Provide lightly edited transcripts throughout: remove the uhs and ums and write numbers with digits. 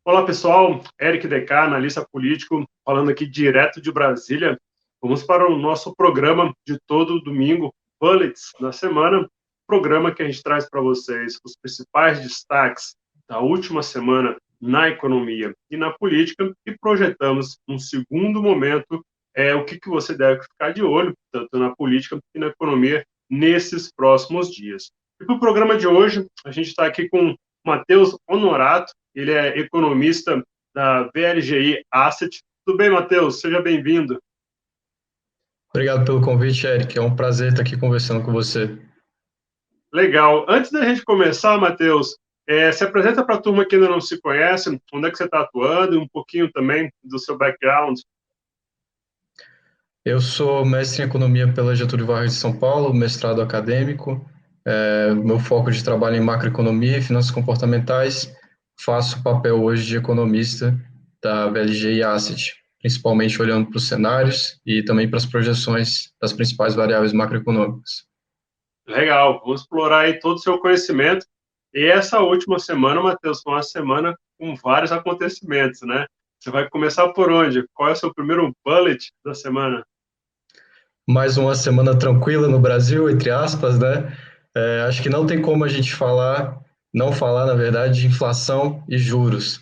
Olá, pessoal. Eric DK, analista político, falando aqui direto de Brasília. Vamos para o nosso programa de todo domingo, Bullets da semana, programa que a gente traz para vocês os principais destaques da última semana na economia e na política e projetamos um segundo momento o que você deve ficar de olho, tanto na política e na economia, nesses próximos dias. E para o programa de hoje, a gente está aqui com Matheus Honorato, ele é economista da VLGI Asset. Tudo bem, Matheus? Seja bem-vindo. Obrigado pelo convite, Eric. É um prazer estar aqui conversando com você. Legal. Antes da gente começar, Matheus, se apresenta para a turma que ainda não se conhece, onde é que você está atuando e um pouquinho também do seu background. Eu sou mestre em economia pela Getúlio Vargas de São Paulo, mestrado acadêmico. Meu foco de trabalho é em macroeconomia e finanças comportamentais. Faço o papel hoje de economista da VLGI Asset, principalmente olhando para os cenários e também para as projeções das principais variáveis macroeconômicas. Legal. Vamos explorar aí todo o seu conhecimento. E essa última semana, Matheus, foi uma semana com vários acontecimentos, né? Você vai começar por onde? Qual é o seu primeiro bullet da semana? Mais uma semana tranquila no Brasil, entre aspas, né? Acho que não tem como a gente não falar, na verdade, de inflação e juros.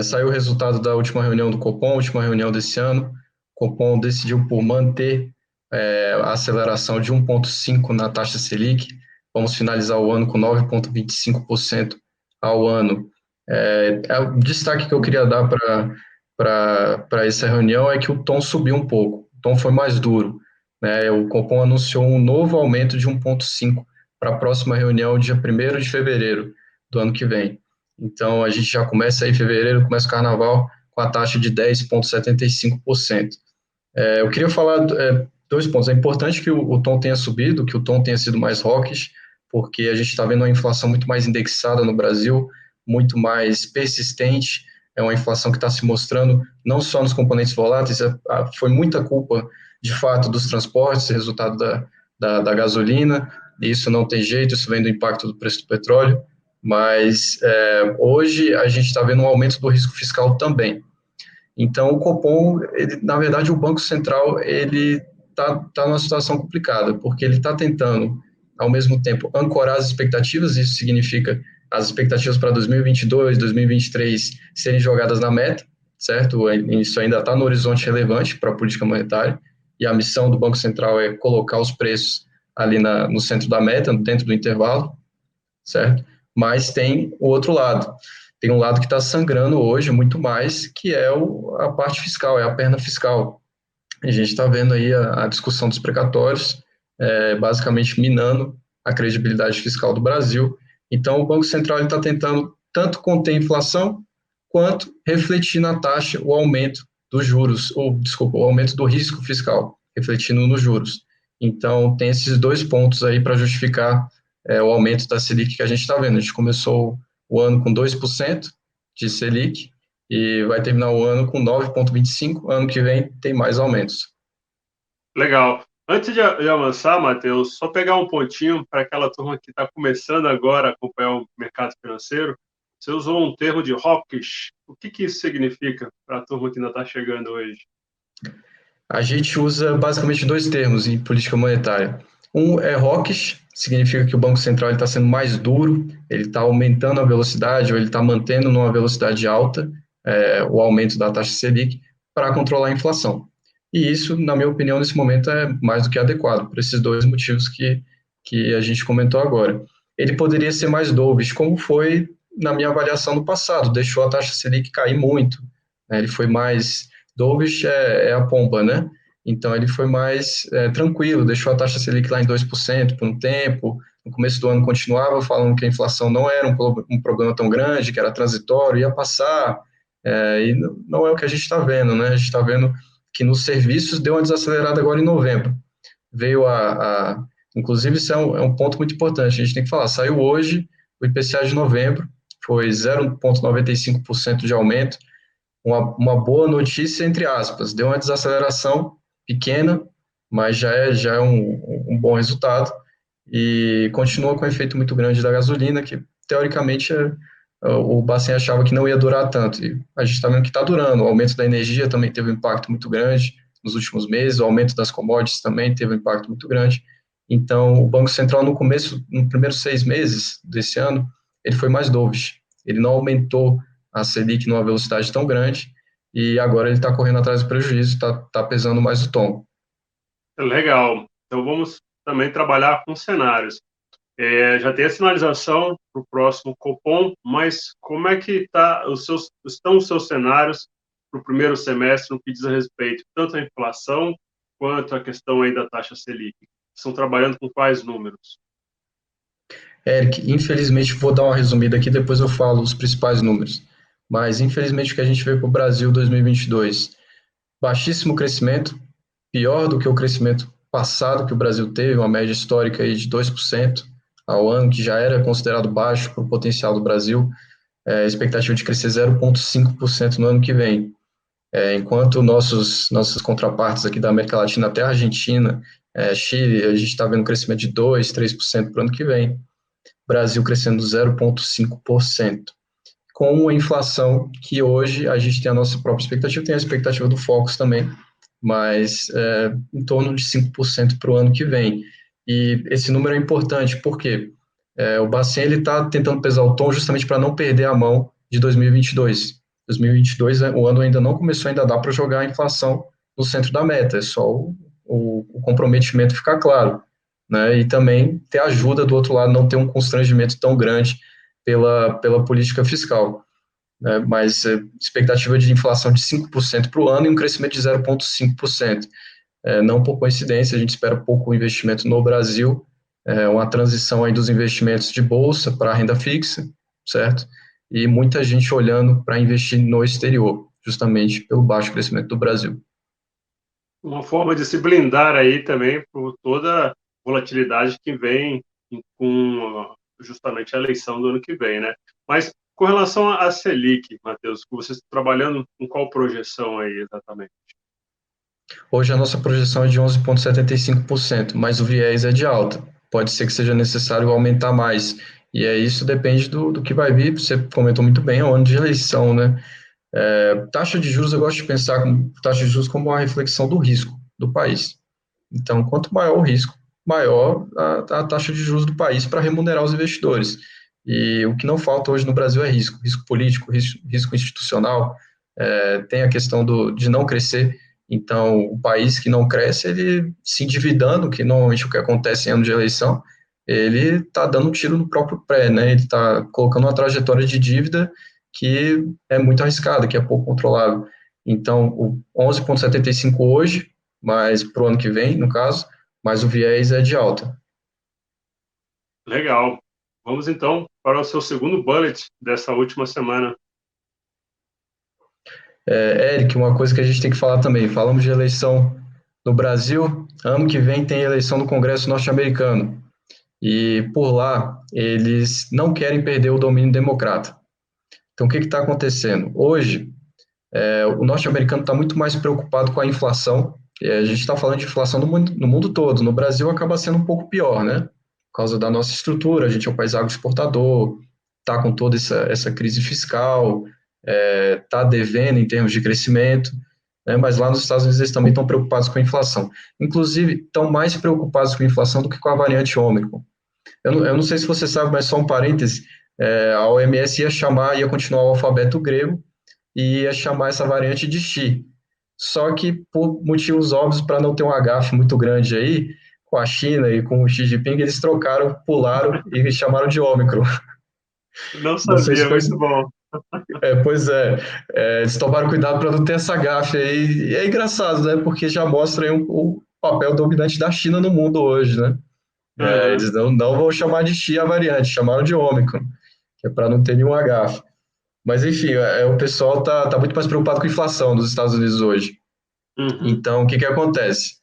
Saiu o resultado da última reunião do Copom, última reunião desse ano. O Copom decidiu por manter a aceleração de 1,5% na taxa Selic. Vamos finalizar o ano com 9,25% ao ano. O destaque que eu queria dar para essa reunião é que o tom subiu um pouco, o tom foi mais duro, né? O Copom anunciou um novo aumento de 1,5% para a próxima reunião, dia 1º de fevereiro do ano que vem. Então, a gente já começa aí em fevereiro, começa o carnaval, com a taxa de 10,75%. Eu queria falar dois pontos. É importante que o tom tenha subido, que o tom tenha sido mais hawkish, porque a gente está vendo uma inflação muito mais indexada no Brasil, muito mais persistente. É uma inflação que está se mostrando não só nos componentes voláteis, foi muita culpa, de fato, dos transportes, resultado da gasolina. Isso não tem jeito, isso vem do impacto do preço do petróleo. Mas hoje a gente está vendo um aumento do risco fiscal também. Então, o Copom, na verdade, o Banco Central, ele tá numa situação complicada, porque ele está tentando, ao mesmo tempo, ancorar as expectativas, isso significa as expectativas para 2022, 2023 serem jogadas na meta, certo? Isso ainda está no horizonte relevante para a política monetária, e a missão do Banco Central é colocar os preços ali no centro da meta, dentro do intervalo, certo? Mas tem o outro lado. Tem um lado que está sangrando hoje muito mais, que é a parte fiscal, é a perna fiscal. A gente está vendo aí a discussão dos precatórios, basicamente minando a credibilidade fiscal do Brasil. Então, o Banco Central está tentando tanto conter a inflação, quanto refletir na taxa o aumento dos juros, ou, desculpa, o aumento do risco fiscal, refletindo nos juros. Então, tem esses dois pontos aí para justificar o aumento da Selic que a gente está vendo. A gente começou o ano com 2% de Selic e vai terminar o ano com 9,25%. Ano que vem tem mais aumentos. Legal. Antes de avançar, Matheus, só pegar um pontinho para aquela turma que está começando agora a acompanhar o mercado financeiro. Você usou um termo de hawkish. O que isso significa para a turma que ainda está chegando hoje? A gente usa basicamente dois termos em política monetária. Um é hawkish, significa que o Banco Central está sendo mais duro, ele está aumentando a velocidade ou ele está mantendo numa velocidade alta o aumento da taxa Selic para controlar a inflação. E isso, na minha opinião, nesse momento é mais do que adequado, por esses dois motivos que a gente comentou agora. Ele poderia ser mais dovish, como foi na minha avaliação no passado, deixou a taxa Selic cair muito, né? Ele foi mais dovish é a pomba, né? Então ele foi mais tranquilo, deixou a taxa Selic lá em 2% por um tempo. No começo do ano continuava falando que a inflação não era um problema tão grande, que era transitório, ia passar. E não é o que a gente está vendo, né? A gente está vendo que nos serviços deu uma desacelerada agora em novembro. Veio inclusive isso é um ponto muito importante, a gente tem que falar, saiu hoje o IPCA de novembro, foi 0,95% de aumento, uma boa notícia, entre aspas, deu uma desaceleração pequena, mas já é um bom resultado, e continua com um efeito muito grande da gasolina, que teoricamente o Bacen achava que não ia durar tanto. E a gente está vendo que está durando. O aumento da energia também teve um impacto muito grande nos últimos meses, o aumento das commodities também teve um impacto muito grande. Então, o Banco Central, no começo, no primeiros 6 meses desse ano, ele foi mais dovish. Ele não aumentou a Selic numa velocidade tão grande e agora ele está correndo atrás do prejuízo, está pesando mais o tom. Legal. Então vamos também trabalhar com cenários. Já tem a sinalização para o próximo Copom, mas como é que estão os seus cenários para o primeiro semestre no que diz a respeito tanto à inflação quanto à questão aí da taxa Selic? Estão trabalhando com quais números? Eric, infelizmente, vou dar uma resumida aqui, depois eu falo os principais números. Mas, infelizmente, o que a gente vê para o Brasil 2022, baixíssimo crescimento, pior do que o crescimento passado que o Brasil teve, uma média histórica aí de 2% ao ano, que já era considerado baixo para o potencial do Brasil, expectativa de crescer 0,5% no ano que vem. Enquanto nossas contrapartes aqui da América Latina, até a Argentina, Chile, a gente está vendo um crescimento de 2%, 3% para o ano que vem. Brasil crescendo 0,5%, com a inflação que hoje a gente tem a nossa própria expectativa, tem a expectativa do Focus também, mas em torno de 5% para o ano que vem. E esse número é importante, porque o Bacen está tentando pesar o tom justamente para não perder a mão de 2022. 2022, o ano ainda não começou, ainda dá para jogar a inflação no centro da meta, é só o comprometimento ficar claro, né? E também ter ajuda do outro lado, não ter um constrangimento tão grande pela política fiscal, né? Mas expectativa de inflação de 5% para o ano e um crescimento de 0,5%. Não por coincidência, a gente espera pouco investimento no Brasil, uma transição aí dos investimentos de bolsa para renda fixa, certo? E muita gente olhando para investir no exterior, justamente pelo baixo crescimento do Brasil. Uma forma de se blindar aí também por toda a volatilidade que vem com justamente a eleição do ano que vem, né? Mas com relação à Selic, Matheus, você está trabalhando com qual projeção aí exatamente? Hoje a nossa projeção é de 11,75%, mas o viés é de alta. Pode ser que seja necessário aumentar mais. E isso depende do que vai vir. Você comentou muito bem, é um ano de eleição, né? Taxa de juros, eu gosto de pensar como taxa de juros como uma reflexão do risco do país. Então, quanto maior o risco, maior a taxa de juros do país para remunerar os investidores. E o que não falta hoje no Brasil é risco político, risco institucional, tem a questão de não crescer. Então, o país que não cresce, ele se endividando, que normalmente é o que acontece em ano de eleição, ele está dando um tiro no próprio pé, né? Ele está colocando uma trajetória de dívida que é muito arriscada, que é pouco controlável. Então, o 11,75 hoje, mas para o ano que vem, no caso, mas o viés é de alta. Legal. Vamos então para o seu segundo bullet dessa última semana. Eric, uma coisa que a gente tem que falar também, falamos de eleição no Brasil, ano que vem tem eleição no Congresso norte-americano, e por lá eles não querem perder o domínio democrata. Então, o que está acontecendo? Hoje, o norte-americano está muito mais preocupado com a inflação. A gente está falando de inflação no mundo todo. No Brasil acaba sendo um pouco pior, né? Por causa da nossa estrutura, a gente é um país agroexportador, está com toda essa crise fiscal, está devendo em termos de crescimento, né? Mas lá nos Estados Unidos eles também estão preocupados com a inflação. Inclusive, estão mais preocupados com a inflação do que com a variante Ômicron. Eu não sei se você sabe, mas só um parêntese, a OMS ia continuar o alfabeto grego, e ia chamar essa variante de Xi. Só que, por motivos óbvios, para não ter um agafe muito grande aí, com a China e com o Xi Jinping, eles trocaram, pularam e chamaram de Ômicron. Não Não sei se sabia, foi. muito bom. Pois é, eles tomaram cuidado para não ter essa gafe aí. E é engraçado, né? Porque já mostra aí o papel dominante da China no mundo hoje, né? Uhum. Eles não vão chamar de Xi a variante, chamaram de Ômicron, que é para não ter nenhum agafe. Mas, enfim, o pessoal tá muito mais preocupado com a inflação nos Estados Unidos hoje. Uhum. Então, o que acontece?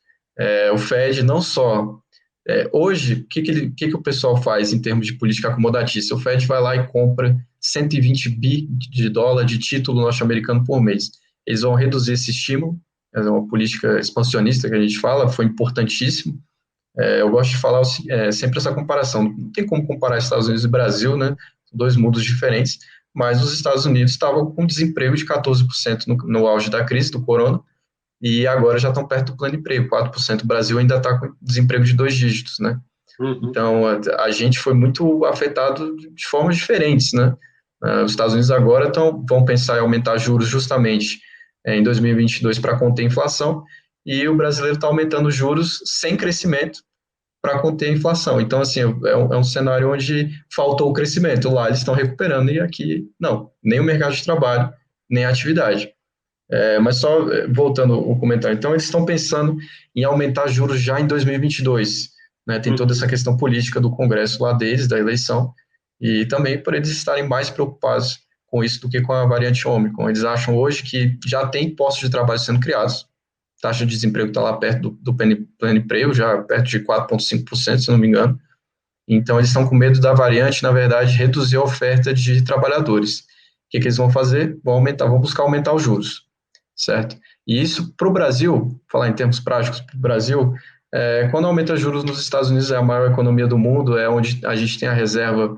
O Fed não só... hoje, o que o pessoal faz em termos de política acomodatícia? O Fed vai lá e compra 120 bi de dólar de título norte-americano por mês. Eles vão reduzir esse estímulo, é uma política expansionista que a gente fala, foi importantíssimo. Eu gosto de falar sempre essa comparação. Não tem como comparar Estados Unidos e Brasil, né? São dois mundos diferentes, mas os Estados Unidos estavam com desemprego de 14% no auge da crise do corona, e agora já estão perto do plano emprego, 4%. O Brasil ainda está com desemprego de 2 dígitos, né? Uhum. Então, a gente foi muito afetado de formas diferentes, né? Os Estados Unidos agora vão pensar em aumentar juros justamente em 2022 para conter a inflação, e o brasileiro está aumentando juros sem crescimento para conter a inflação. Então, assim, é um cenário onde faltou o crescimento. Lá eles estão recuperando e aqui não, nem o mercado de trabalho, nem a atividade. Mas só voltando ao comentário, então eles estão pensando em aumentar juros já em 2022, né? Tem toda Uhum. essa questão política do Congresso lá deles, da eleição, e também por eles estarem mais preocupados com isso do que com a variante Ômicron. Eles acham hoje que já tem postos de trabalho sendo criados, a taxa de desemprego está lá perto do pleno emprego, já perto de 4,5%, se não me engano. Então, eles estão com medo da variante, na verdade, reduzir a oferta de trabalhadores. O que eles vão fazer? Vão buscar aumentar os juros, certo? E isso, para o Brasil, falar em termos práticos, para o Brasil, quando aumenta juros nos Estados Unidos, é a maior economia do mundo, é onde a gente tem a reserva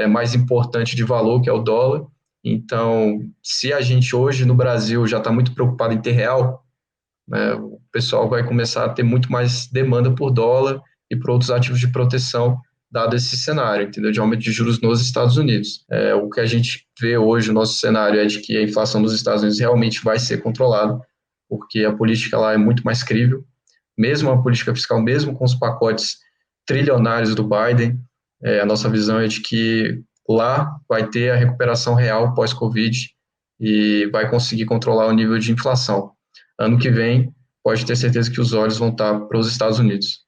mais importante de valor, que é o dólar. Então, se a gente hoje no Brasil já está muito preocupado em ter real, né, o pessoal vai começar a ter muito mais demanda por dólar e por outros ativos de proteção, dado esse cenário, entendeu? De aumento de juros nos Estados Unidos. O que a gente vê hoje, o nosso cenário é de que a inflação dos Estados Unidos realmente vai ser controlada, porque a política lá é muito mais crível, mesmo a política fiscal, mesmo com os pacotes trilionários do Biden, a nossa visão é de que lá vai ter a recuperação real pós-Covid e vai conseguir controlar o nível de inflação. Ano que vem, pode ter certeza que os olhos vão estar para os Estados Unidos.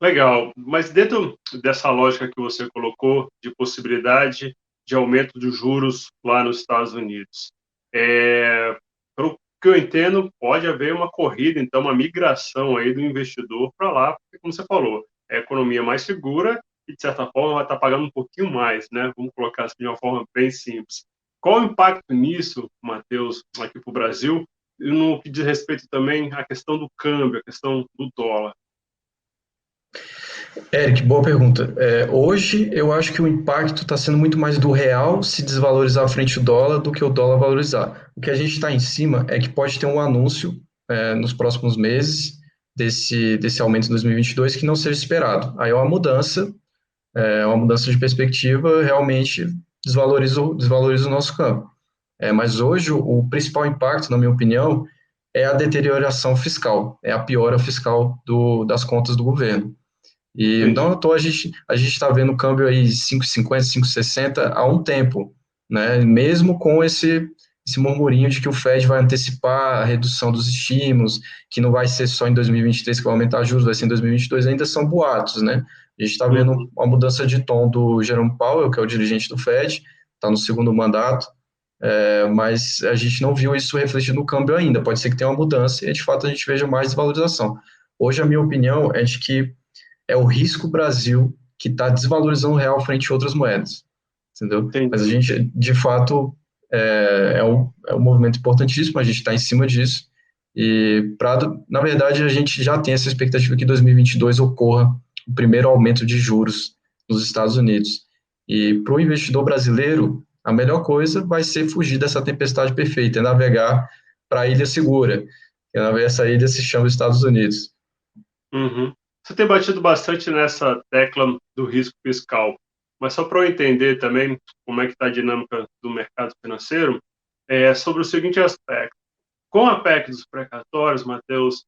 Legal, mas dentro dessa lógica que você colocou de possibilidade de aumento dos juros lá nos Estados Unidos, pelo que eu entendo, pode haver uma corrida, então, uma migração aí do investidor para lá, porque, como você falou, é a economia mais segura e, de certa forma, vai estar pagando um pouquinho mais, né? Vamos colocar assim de uma forma bem simples. Qual o impacto nisso, Matheus, aqui para o Brasil, e no que diz respeito também à questão do câmbio, à questão do dólar? Eric, boa pergunta. Hoje, eu acho que o impacto está sendo muito mais do real se desvalorizar frente ao dólar do que o dólar valorizar. O que a gente está em cima é que pode ter um anúncio nos próximos meses desse aumento em 2022 que não seja esperado. Aí é uma mudança de perspectiva, realmente desvaloriza o nosso campo. Mas hoje, o principal impacto, na minha opinião, é a deterioração fiscal, é a piora fiscal das contas do governo. E não Entendi. à toa a gente está vendo o câmbio aí 5,50, 5,60 há um tempo, né? Mesmo com esse murmurinho de que o Fed vai antecipar a redução dos estímulos, que não vai ser só em 2023 que vai aumentar juros, vai ser em 2022, ainda são boatos, né? A gente está vendo Uhum. uma mudança de tom do Jerome Powell, que é o dirigente do Fed, está no segundo mandato, mas a gente não viu isso refletido no câmbio ainda. Pode ser que tenha uma mudança e, de fato, a gente veja mais desvalorização. Hoje, a minha opinião é de que é o risco Brasil que está desvalorizando o real frente a outras moedas, entendeu? Mas a Entendi. gente, de fato, é um movimento importantíssimo, a gente está em cima disso, e, na verdade, a gente já tem essa expectativa que em 2022 ocorra o primeiro aumento de juros nos Estados Unidos. E para o investidor brasileiro, a melhor coisa vai ser fugir dessa tempestade perfeita, é navegar para a ilha segura, essa ilha se chama Estados Unidos. Uhum. Você tem batido bastante nessa tecla do risco fiscal, mas só para eu entender também como é que está a dinâmica do mercado financeiro, sobre o seguinte aspecto. Com a PEC dos precatórios, Matheus,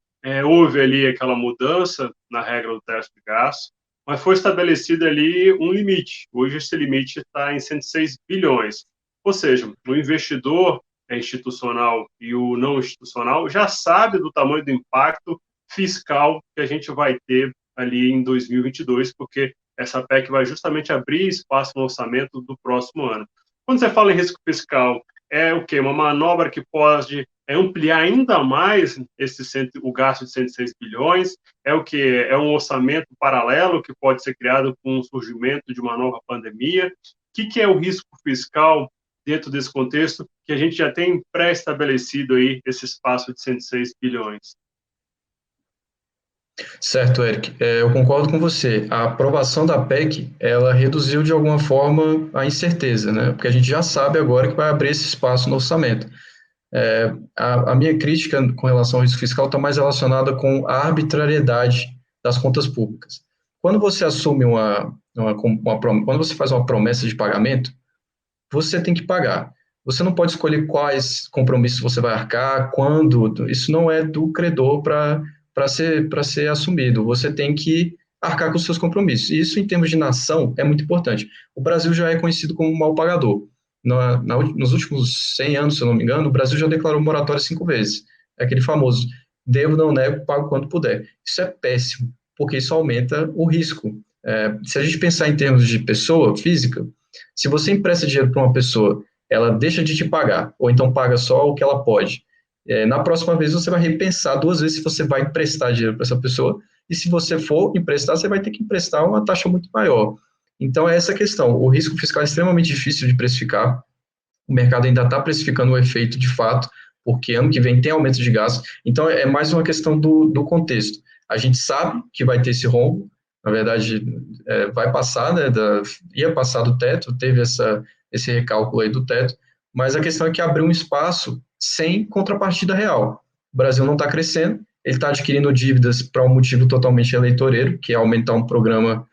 houve ali aquela mudança na regra do teto de gastos, mas foi estabelecido ali um limite. Hoje esse limite está em 106 bilhões. Ou seja, o investidor institucional e o não institucional já sabe do tamanho do impacto fiscal que a gente vai ter ali em 2022, porque essa PEC vai justamente abrir espaço no orçamento do próximo ano. Quando você fala em risco fiscal, é o quê? Uma manobra que pode ampliar ainda mais o gasto de 106 bilhões, é o que é um orçamento paralelo que pode ser criado com o surgimento de uma nova pandemia. O que é o risco fiscal dentro desse contexto que a gente já tem pré-estabelecido aí esse espaço de 106 bilhões? Certo, Eric. Eu concordo com você. A aprovação da PEC, ela reduziu de alguma forma a incerteza, né? Porque a gente já sabe agora que vai abrir esse espaço no orçamento. A minha crítica com relação ao risco fiscal está mais relacionada com a arbitrariedade das contas públicas. Quando você assume quando você faz uma promessa de pagamento, você tem que pagar. Você não pode escolher quais compromissos você vai arcar, quando. Isso não é do credor para ser assumido. Você tem que arcar com os seus compromissos. E isso, em termos de nação, é muito importante. O Brasil já é conhecido como um mau pagador. Nos últimos 100 anos, se eu não me engano, o Brasil já declarou moratória 5 vezes. É aquele famoso, devo, não nego, pago quando puder. Isso é péssimo, porque isso aumenta o risco. Se a gente pensar em termos de pessoa física, se você empresta dinheiro para uma pessoa, ela deixa de te pagar, ou então paga só o que ela pode. Na próxima vez você vai repensar 2 vezes se você vai emprestar dinheiro para essa pessoa, e se você for emprestar, você vai ter que emprestar uma taxa muito maior. Então, é essa a questão. O risco fiscal é extremamente difícil de precificar, o mercado ainda está precificando o efeito de fato, porque ano que vem tem aumento de gastos. Então, é mais uma questão do contexto. A gente sabe que vai ter esse rombo, na verdade, vai passar, né, ia passar do teto, teve esse recálculo aí do teto, mas a questão é que abriu um espaço sem contrapartida real. O Brasil não está crescendo, ele está adquirindo dívidas para um motivo totalmente eleitoreiro, que é aumentar um programa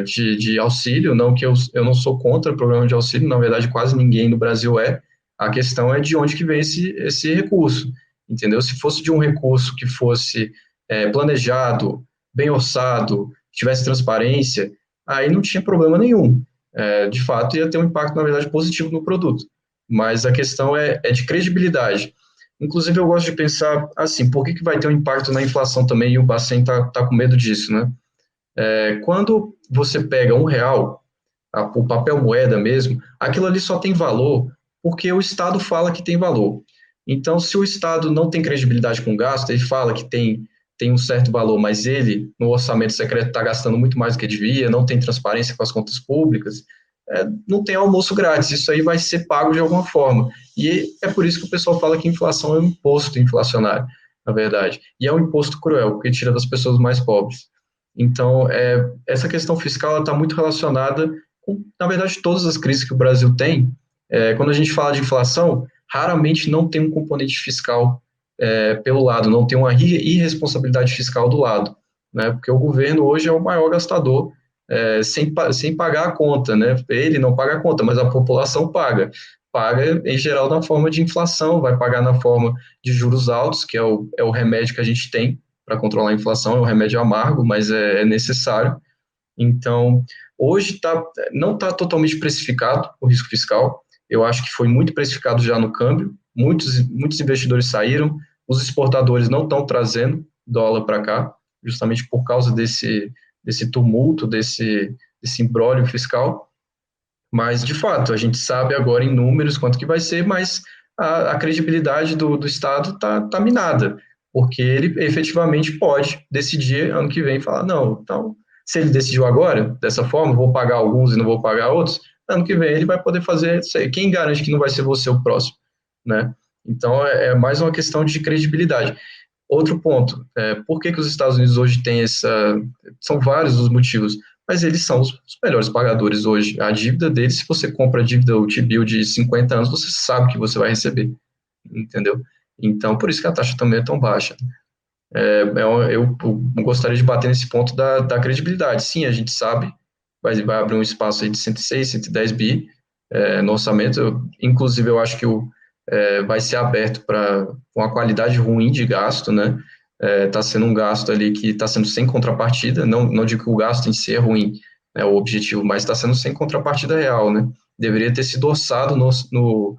de auxílio, não que eu não sou contra o programa de auxílio, na verdade quase ninguém no Brasil é, a questão é de onde que vem esse recurso, entendeu? Se fosse de um recurso que fosse planejado, bem orçado, tivesse transparência, aí não tinha problema nenhum. De fato, ia ter um impacto, na verdade, positivo no produto. Mas a questão é de credibilidade. Inclusive, eu gosto de pensar assim, por que vai ter um impacto na inflação também, e o Bacen tá com medo disso, né? Quando você pega R$ 1, o papel moeda mesmo, aquilo ali só tem valor porque o Estado fala que tem valor. Então, se o Estado não tem credibilidade com o gasto, ele fala que tem um certo valor, mas ele, no orçamento secreto, está gastando muito mais do que devia, não tem transparência com as contas públicas, não tem almoço grátis, isso aí vai ser pago de alguma forma. E é por isso que o pessoal fala que inflação é um imposto inflacionário, na verdade. E é um imposto cruel, porque tira das pessoas mais pobres. Então, essa questão fiscal está muito relacionada com, na verdade, todas as crises que o Brasil tem. Quando a gente fala de inflação, raramente não tem um componente fiscal pelo lado, não tem uma irresponsabilidade fiscal do lado, né? Porque o governo hoje é o maior gastador, sem pagar a conta, né? Ele não paga a conta, mas a população paga. Paga, em geral, na forma de inflação, vai pagar na forma de juros altos, que é o remédio que a gente tem para controlar a inflação, é um remédio amargo, mas é necessário. Então, hoje não está totalmente precificado o risco fiscal. Eu acho que foi muito precificado já no câmbio. Muitos investidores saíram, os exportadores não estão trazendo dólar para cá, justamente por causa desse tumulto, desse imbróglio fiscal. Mas, de fato, a gente sabe agora em números quanto que vai ser, mas a credibilidade do Estado está minada, porque ele efetivamente pode decidir ano que vem e falar, não, então, se ele decidiu agora, dessa forma, vou pagar alguns e não vou pagar outros, ano que vem ele vai poder fazer, quem garante que não vai ser você o próximo, né? Então, é mais uma questão de credibilidade. Outro ponto, por que os Estados Unidos hoje têm são vários os motivos, mas eles são os melhores pagadores hoje. A dívida deles, se você compra a dívida, o T-bill de 50 anos, você sabe que você vai receber, entendeu? Então, por isso que a taxa também é tão baixa. Eu gostaria de bater nesse ponto da credibilidade. Sim, a gente sabe, vai abrir um espaço aí de 106, 110 bi no orçamento. Inclusive, eu acho que vai ser aberto para uma qualidade ruim de gasto, né? Está sendo um gasto ali que está sendo sem contrapartida, não digo que o gasto em si é ruim, né, o objetivo, mas está sendo sem contrapartida real, né? Deveria ter sido orçado no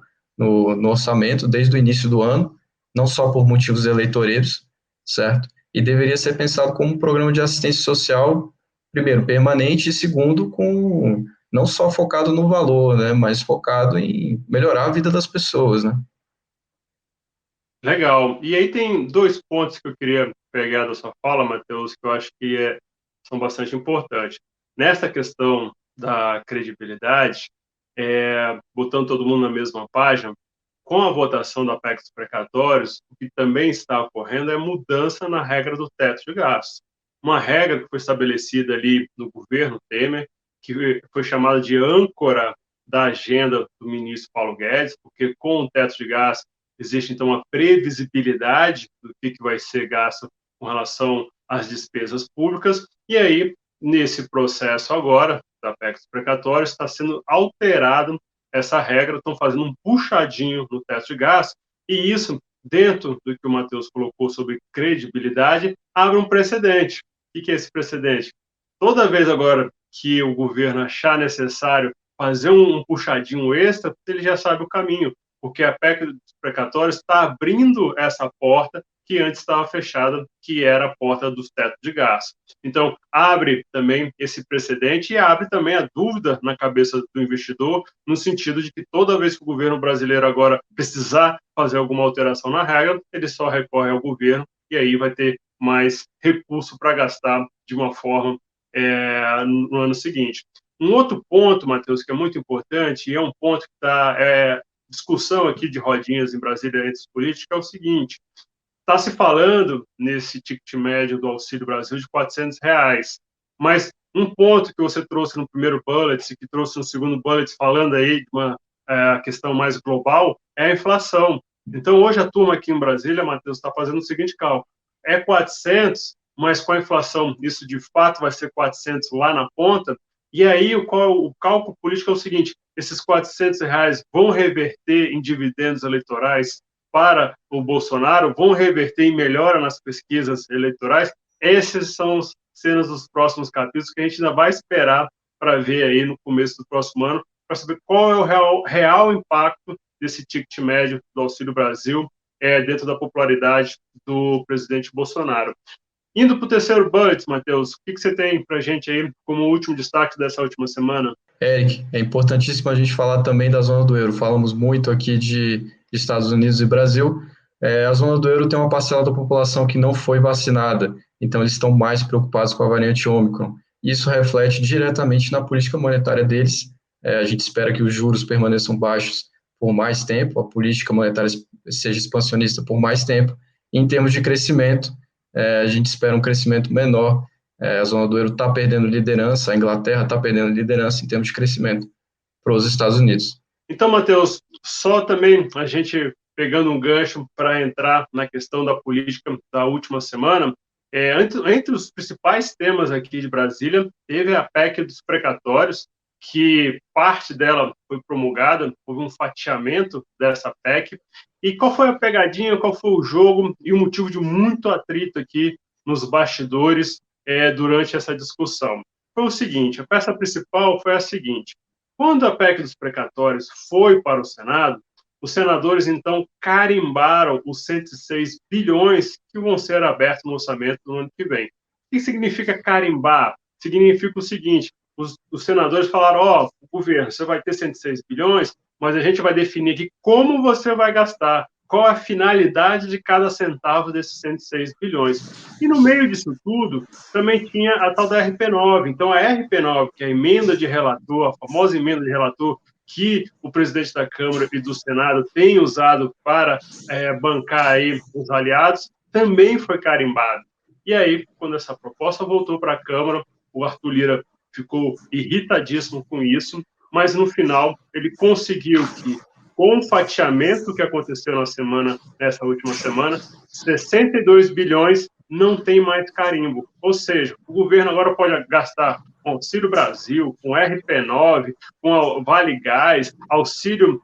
orçamento desde o início do ano, não só por motivos eleitoreiros, certo? E deveria ser pensado como um programa de assistência social, primeiro, permanente, e segundo, não só focado no valor, né, mas focado em melhorar a vida das pessoas, né? Legal. E aí tem dois pontos que eu queria pegar da sua fala, Matheus, que eu acho que são bastante importantes. Nessa questão da credibilidade, botando todo mundo na mesma página, com a votação da PEC dos precatórios, o que também está ocorrendo é mudança na regra do teto de gastos. Uma regra que foi estabelecida ali no governo Temer, que foi chamada de âncora da agenda do ministro Paulo Guedes, porque com o teto de gastos existe, então, uma previsibilidade do que vai ser gasto com relação às despesas públicas, e aí, nesse processo agora, da PEC dos precatórios, está sendo alterado essa regra, estão fazendo um puxadinho no teto de gastos, e isso, dentro do que o Matheus colocou sobre credibilidade, abre um precedente. O que é esse precedente? Toda vez agora que o governo achar necessário fazer um puxadinho extra, ele já sabe o caminho, porque a PEC dos precatórios está abrindo essa porta que antes estava fechada, que era a porta dos tetos de gastos. Então, abre também esse precedente e abre também a dúvida na cabeça do investidor, no sentido de que toda vez que o governo brasileiro agora precisar fazer alguma alteração na regra, ele só recorre ao governo e aí vai ter mais recurso para gastar de uma forma no ano seguinte. Um outro ponto, Matheus, que é muito importante, e é um ponto que está discussão aqui de rodinhas em Brasília entre os políticos, é o seguinte: está se falando nesse ticket médio do Auxílio Brasil de R$ 400, mas um ponto que você trouxe no primeiro bullet e que trouxe no segundo bullet, falando aí de uma questão mais global, é a inflação. Então, hoje a turma aqui em Brasília, Matheus, está fazendo o seguinte cálculo: é 400, mas com a inflação isso de fato vai ser 400 lá na ponta, e aí o cálculo político é o seguinte: esses R$ 400 vão reverter em dividendos eleitorais para o Bolsonaro, vão reverter em melhora nas pesquisas eleitorais. Esses são os cenas dos próximos capítulos que a gente ainda vai esperar para ver aí no começo do próximo ano, para saber qual é o real impacto desse ticket médio do Auxílio Brasil dentro da popularidade do presidente Bolsonaro. Indo para o terceiro bullet, Matheus, o que você tem para a gente aí como último destaque dessa última semana? Eric, é importantíssimo a gente falar também da zona do euro. Falamos muito aqui de Estados Unidos e Brasil. A zona do euro tem uma parcela da população que não foi vacinada, então eles estão mais preocupados com a variante Ômicron. Isso reflete diretamente na política monetária deles. A gente espera que os juros permaneçam baixos por mais tempo, a política monetária seja expansionista por mais tempo. E em termos de crescimento, a gente espera um crescimento menor. A zona do euro está perdendo liderança, a Inglaterra está perdendo liderança em termos de crescimento para os Estados Unidos. Então, Matheus, só também a gente pegando um gancho para entrar na questão da política da última semana, entre os principais temas aqui de Brasília, teve a PEC dos precatórios, que parte dela foi promulgada, houve um fatiamento dessa PEC. E qual foi a pegadinha, qual foi o jogo e o motivo de muito atrito aqui nos bastidores durante essa discussão? Foi o seguinte: a peça principal foi a seguinte: quando a PEC dos precatórios foi para o Senado, os senadores, então, carimbaram os 106 bilhões que vão ser abertos no orçamento do ano que vem. O que significa carimbar? Significa o seguinte: os senadores falaram, governo, você vai ter 106 bilhões, mas a gente vai definir aqui como você vai gastar, qual a finalidade de cada centavo desses 106 bilhões. E no meio disso tudo, também tinha a tal da RP9. Então, a RP9, que é a emenda de relator, a famosa emenda de relator, que o presidente da Câmara e do Senado tem usado para bancar aí os aliados, também foi carimbado. E aí, quando essa proposta voltou para a Câmara, o Arthur Lira ficou irritadíssimo com isso, mas no final ele conseguiu que, com o fatiamento que aconteceu nessa última semana, 62 bilhões não tem mais carimbo. Ou seja, o governo agora pode gastar com Auxílio Brasil, com RP9, com Vale Gás, auxílio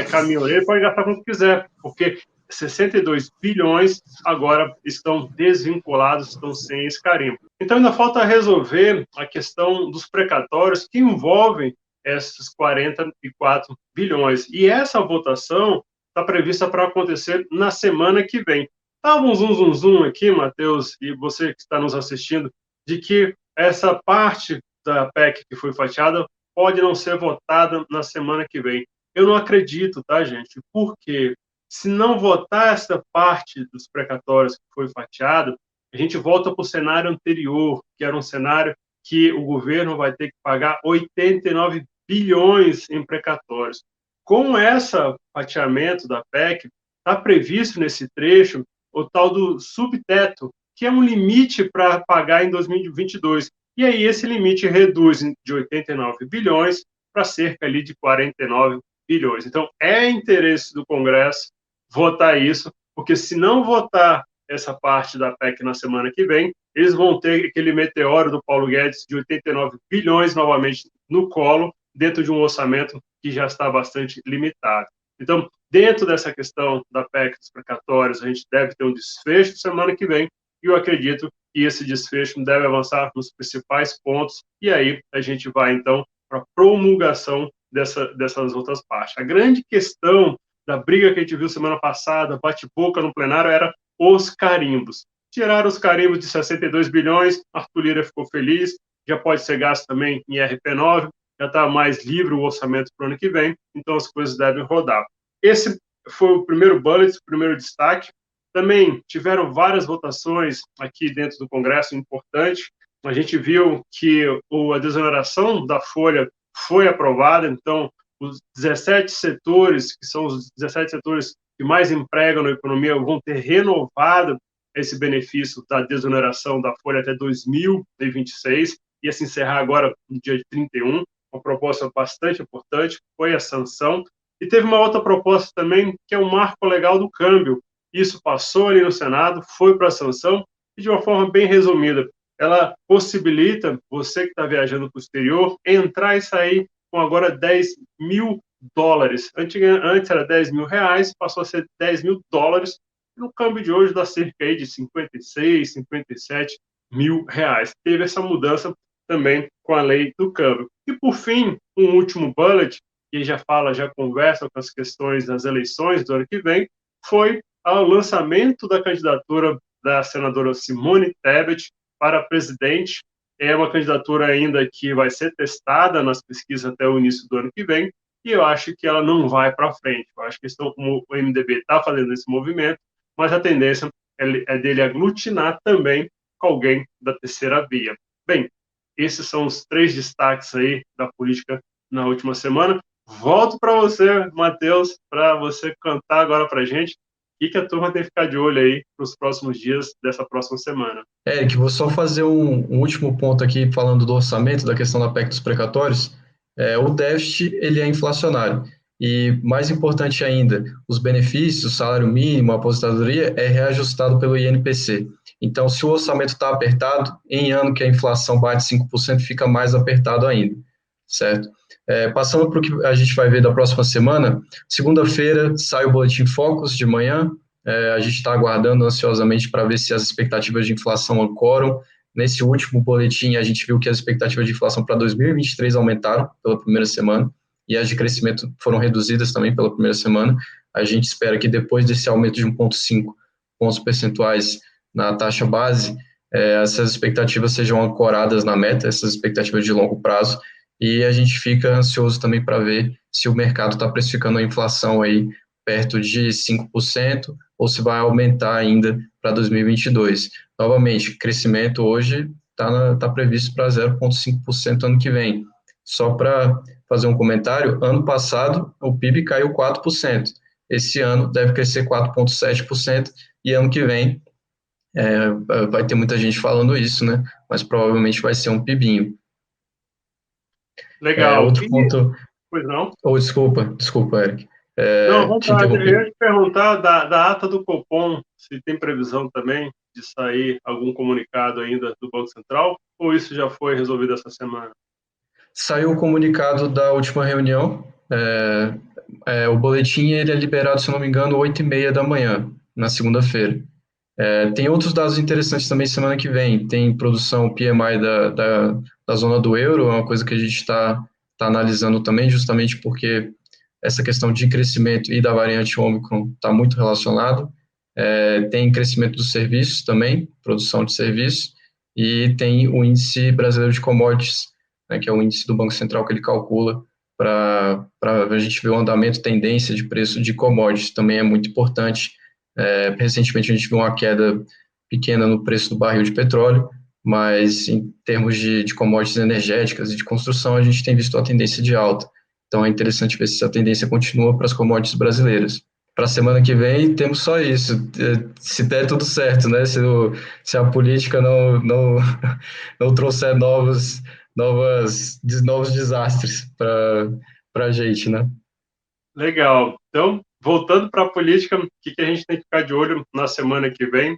caminhoneiro, pode gastar como quiser, porque 62 bilhões agora estão desvinculados, estão sem esse carimbo. Então ainda falta resolver a questão dos precatórios que envolvem esses 44 bilhões. E essa votação está prevista para acontecer na semana que vem. Estava um zum aqui, Matheus, e você que está nos assistindo, de que essa parte da PEC que foi fatiada pode não ser votada na semana que vem. Eu não acredito, tá, gente? Por quê? Se não votar essa parte dos precatórios que foi fatiado, a gente volta para o cenário anterior, que era um cenário que o governo vai ter que pagar 89 bilhões em precatórios. com esse fatiamento da PEC, está previsto nesse trecho o tal do subteto, que é um limite para pagar em 2022. E aí esse limite reduz de 89 bilhões para cerca ali de 49 bilhões. Então, é interesse do Congresso votar isso, porque se não votar essa parte da PEC na semana que vem, eles vão ter aquele meteoro do Paulo Guedes de 89 bilhões novamente no colo, dentro de um orçamento que já está bastante limitado. Então, dentro dessa questão da PEC dos precatórios, a gente deve ter um desfecho semana que vem, e eu acredito que esse desfecho deve avançar nos principais pontos, e aí a gente vai, então, para a promulgação dessas outras partes. A grande questão da briga que a gente viu semana passada, bate-boca no plenário, era os carimbos. Tiraram os carimbos de 62 bilhões, Arthur Lira ficou feliz, já pode ser gasto também em RP9, já está mais livre o orçamento para o ano que vem, então as coisas devem rodar. Esse foi o primeiro bullet, o primeiro destaque. Também tiveram várias votações aqui dentro do Congresso, importante. A gente viu que a desoneração da folha foi aprovada, então os 17 setores, que são os 17 setores que mais empregam na economia, vão ter renovado esse benefício da desoneração da folha até 2026, ia se encerrar agora no dia 31, uma proposta bastante importante, foi a sanção. E teve uma outra proposta também, que é o marco legal do câmbio. Isso passou ali no Senado, foi para a sanção, e de uma forma bem resumida, ela possibilita você que está viajando para o exterior entrar e sair com agora 10 mil dólares. Antes era 10 mil reais, passou a ser 10 mil dólares. No câmbio de hoje dá cerca aí de 56, 57 mil reais. Teve essa mudança também com a lei do câmbio. E, por fim, um último bullet, que já fala, já conversa com as questões das eleições do ano que vem, foi o lançamento da candidatura da senadora Simone Tebet para presidente. É uma candidatura ainda que vai ser testada nas pesquisas até o início do ano que vem, e eu acho que ela não vai para frente. Eu acho que o MDB está fazendo esse movimento, mas a tendência é dele aglutinar também com alguém da terceira via. Bem, esses são os 3 destaques aí da política na última semana. Volto para você, Matheus, para você cantar agora para a gente o que a turma tem que ficar de olho aí para os próximos dias dessa próxima semana. Eric, vou só fazer um último ponto aqui, falando do orçamento, da questão da PEC dos precatórios. O déficit, ele é inflacionário. E, mais importante ainda, os benefícios, o salário mínimo, a aposentadoria, é reajustado pelo INPC. Então, se o orçamento está apertado, em ano que a inflação bate 5%, fica mais apertado ainda, certo? Passando para o que a gente vai ver da próxima semana, segunda-feira sai o Boletim Focus de manhã. A gente está aguardando ansiosamente para ver se as expectativas de inflação ancoram. Nesse último boletim, a gente viu que as expectativas de inflação para 2023 aumentaram pela primeira semana e as de crescimento foram reduzidas também pela primeira semana. A gente espera que depois desse aumento de 1,5 pontos percentuais na taxa base, essas expectativas sejam ancoradas na meta, essas expectativas de longo prazo, e a gente fica ansioso também para ver se o mercado está precificando a inflação aí perto de 5%, ou se vai aumentar ainda para 2022. Novamente, crescimento hoje está previsto para 0,5% ano que vem. Só para fazer um comentário, ano passado o PIB caiu 4%. Esse ano deve crescer 4,7%, e ano que vem vai ter muita gente falando isso, né? Mas provavelmente vai ser um PIBinho. Legal. Outro ponto... Pois não? Desculpa, Eric. Não, à Te vontade. Eu interrompi. ia te perguntar da ata do Copom, se tem previsão também de sair algum comunicado ainda do Banco Central, ou isso já foi resolvido essa semana? Saiu o comunicado da última reunião. O boletim ele é liberado, se eu não me engano, 8h30 da manhã, na segunda-feira. Tem outros dados interessantes também semana que vem. Tem produção PMI da zona do euro, é uma coisa que a gente está analisando também, justamente porque essa questão de crescimento e da variante Ômicron está muito relacionado. Tem crescimento dos serviços também, produção de serviços, e tem o índice brasileiro de commodities, né, que é o índice do Banco Central que ele calcula para a gente ver o andamento, tendência de preço de commodities, também é muito importante. Recentemente a gente viu uma queda pequena no preço do barril de petróleo, mas em termos de commodities energéticas e de construção, a gente tem visto a tendência de alta. Então é interessante ver se essa tendência continua para as commodities brasileiras. Para a semana que vem, temos só isso. Se der tudo certo, né? Se a política não trouxer novos desastres para a gente, né? Legal. Então, voltando para a política, o que a gente tem que ficar de olho na semana que vem?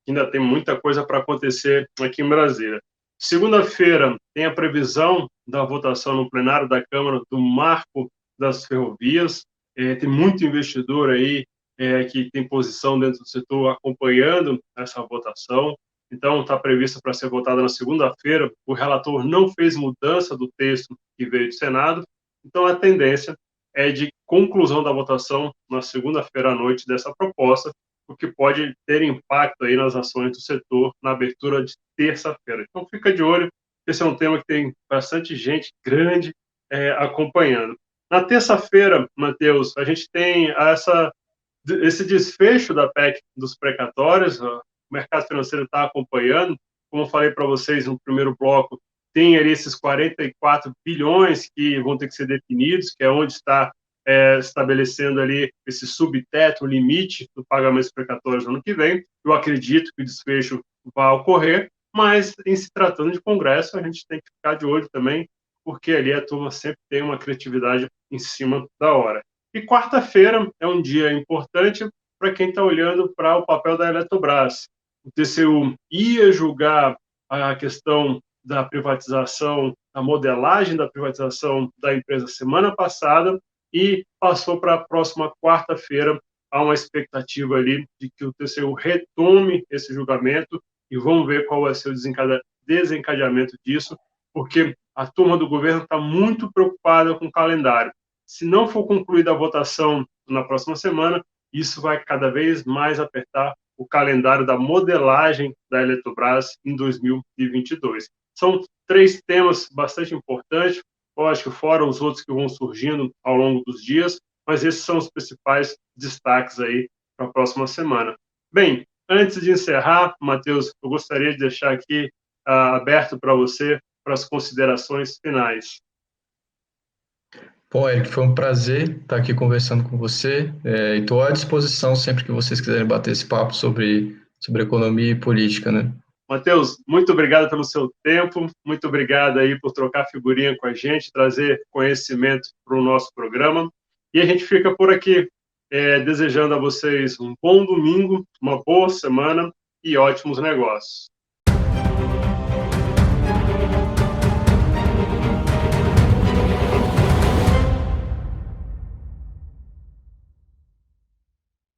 Ainda tem muita coisa para acontecer aqui em Brasília. Segunda-feira tem a previsão da votação no plenário da Câmara do marco das ferrovias. Tem muito investidor aí que tem posição dentro do setor acompanhando essa votação. Então, está prevista para ser votada na segunda-feira. O relator não fez mudança do texto que veio do Senado. Então, a tendência é de conclusão da votação na segunda-feira à noite dessa proposta, o que pode ter impacto aí nas ações do setor na abertura de terça-feira. Então, fica de olho, esse é um tema que tem bastante gente grande acompanhando. Na terça-feira, Matheus, a gente tem esse desfecho da PEC dos precatórios, o mercado financeiro está acompanhando, como eu falei para vocês no primeiro bloco, tem ali esses 44 bilhões que vão ter que ser definidos, que é onde está estabelecendo ali esse subteto, o limite do pagamento dos precatórios no ano que vem. Eu acredito que o desfecho vai ocorrer, mas em se tratando de Congresso, a gente tem que ficar de olho também, porque ali a turma sempre tem uma criatividade em cima da hora. E quarta-feira é um dia importante para quem está olhando para o papel da Eletrobras. O TCU ia julgar a questão da privatização, a modelagem da privatização da empresa semana passada e passou para a próxima quarta-feira. Há uma expectativa ali de que o TCU retome esse julgamento e vamos ver qual vai ser o desencadeamento disso, porque a turma do governo está muito preocupada com o calendário. Se não for concluída a votação na próxima semana, isso vai cada vez mais apertar o calendário da modelagem da Eletrobras em 2022. São 3 temas bastante importantes, lógico, fora os outros que vão surgindo ao longo dos dias, mas esses são os principais destaques aí para a próxima semana. Bem, antes de encerrar, Matheus, eu gostaria de deixar aqui aberto para você para as considerações finais. Bom, Eric, foi um prazer estar aqui conversando com você e estou à disposição sempre que vocês quiserem bater esse papo sobre economia e política, né? Matheus, muito obrigado pelo seu tempo, muito obrigado aí por trocar figurinha com a gente, trazer conhecimento para o nosso programa. E a gente fica por aqui, desejando a vocês um bom domingo, uma boa semana e ótimos negócios.